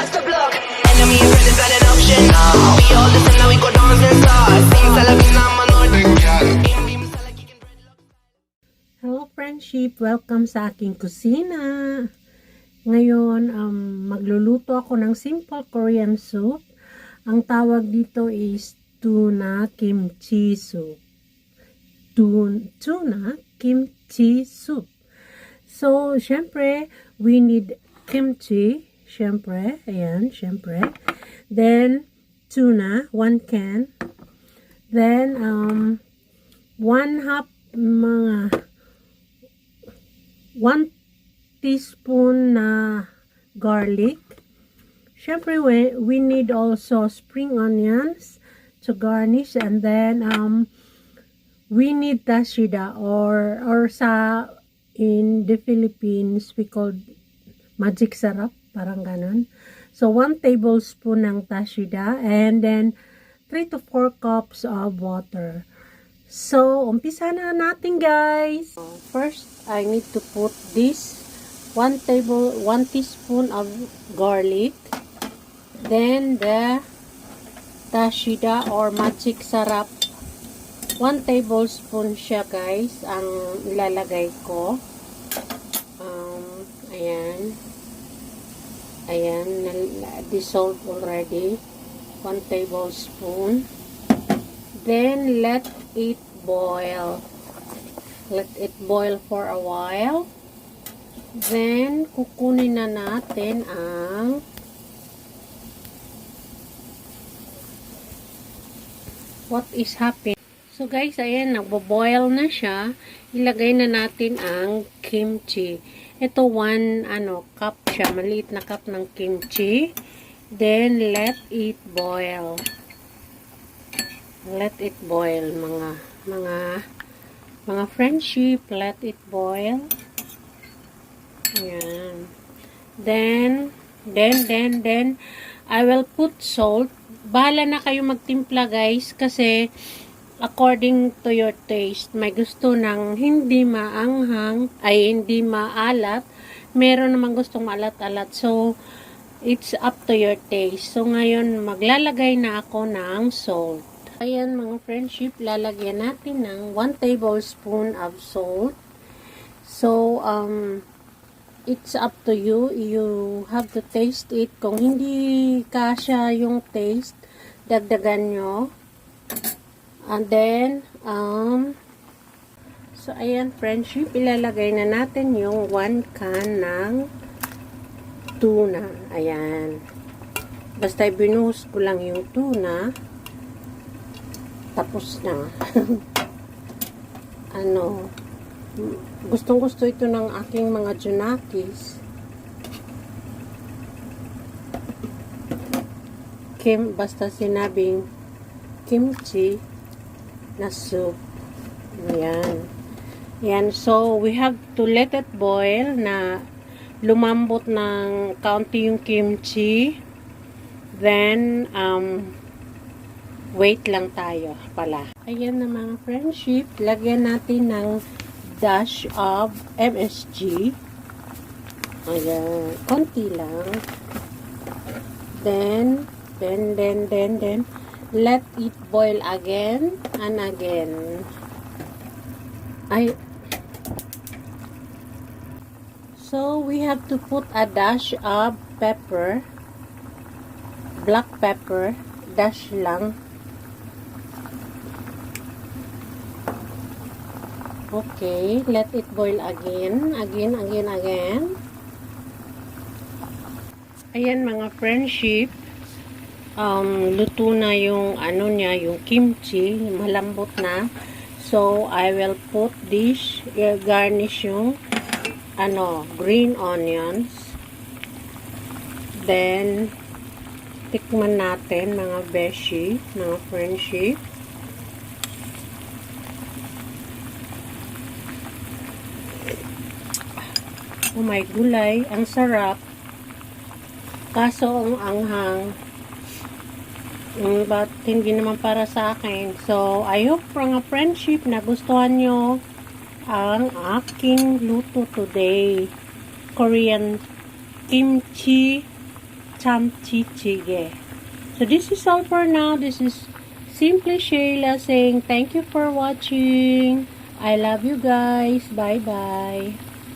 across the block. Enemy and friend is not an option. We all listen now, we go dance and start. Sing Salavina, Manor. Hello friendship! Welcome sa aking kusina. Ngayon, magluluto ako ng simple Korean soup. Ang tawag dito is tuna kimchi soup. Tuna kimchi soup. So, syempre, we need kimchi. Syempre, ayan, syempre. Then, tuna, 1 can. Then, 1 teaspoon na garlic. Syempre, we need also spring onions to garnish, and then we need tashida or sa in the Philippines we call magic sarap, parang ganon. So 1 tablespoon ng tashida, and then 3 to 4 cups of water. So, umpisa na natin, guys. First, I need to put this 1 teaspoon of garlic. Then, the tashida or magic sarap. 1 tablespoon siya, guys, ang ilalagay ko. Ayan. Ayan, dissolved already. 1 tablespoon. Then, let it boil. Let it boil for a while. Then, kukunin na natin ang what is happening. So, guys, ayan, nagbo-boil na siya. Ilagay na natin ang kimchi. Ito, 1 cup siya. Maliit na cup ng kimchi. Then, let it boil. Let it boil, mga friendship, let it boil. Ayan. Then, I will put salt. Bahala na kayo magtimpla, guys, kasi according to your taste, may gusto ng hindi maanghang, ay hindi maalat. Meron namang gustong maalat-alat. So, it's up to your taste. So, ngayon, maglalagay na ako ng salt. Ayan, mga friendship, lalagyan natin ng 1 tablespoon of salt. So, it's up to you. You have to taste it. Kung hindi kasya yung taste, dagdagan nyo. And then, so, ayan, friendship, ilalagay na natin yung 1 can ng tuna. Ayan. Basta binuhos ko lang yung tuna. Tapos na. Gustong-gusto ito ng aking mga junakis. Basta sinabing kimchi na soup. Ayan. Ayan. So, we have to let it boil na lumambot ng kaunti yung kimchi. Then, wait lang tayo pala. Ayan na, mga friendship. Lagyan natin ng dash of MSG. Ayan. Konti lang. Then, let it boil again and again. So, we have to put a dash of pepper. Black pepper. Dash lang. Okay, let it boil again. Again. Ayan, mga friendship. Luto na yung yung kimchi, malambot na. So, I will put this, garnish yung green onions. Then, tikman natin, mga beshi, mga friendship. Oh my gulay, ang sarap. Kaso ang anghang. But hindi naman para sa akin. So, I hope mga friendship na gustuhan nyo ang aking luto today. Korean kimchi chamchi cheagae. So this is all for now. This is Simply Shayla saying thank you for watching. I love you guys. Bye-bye.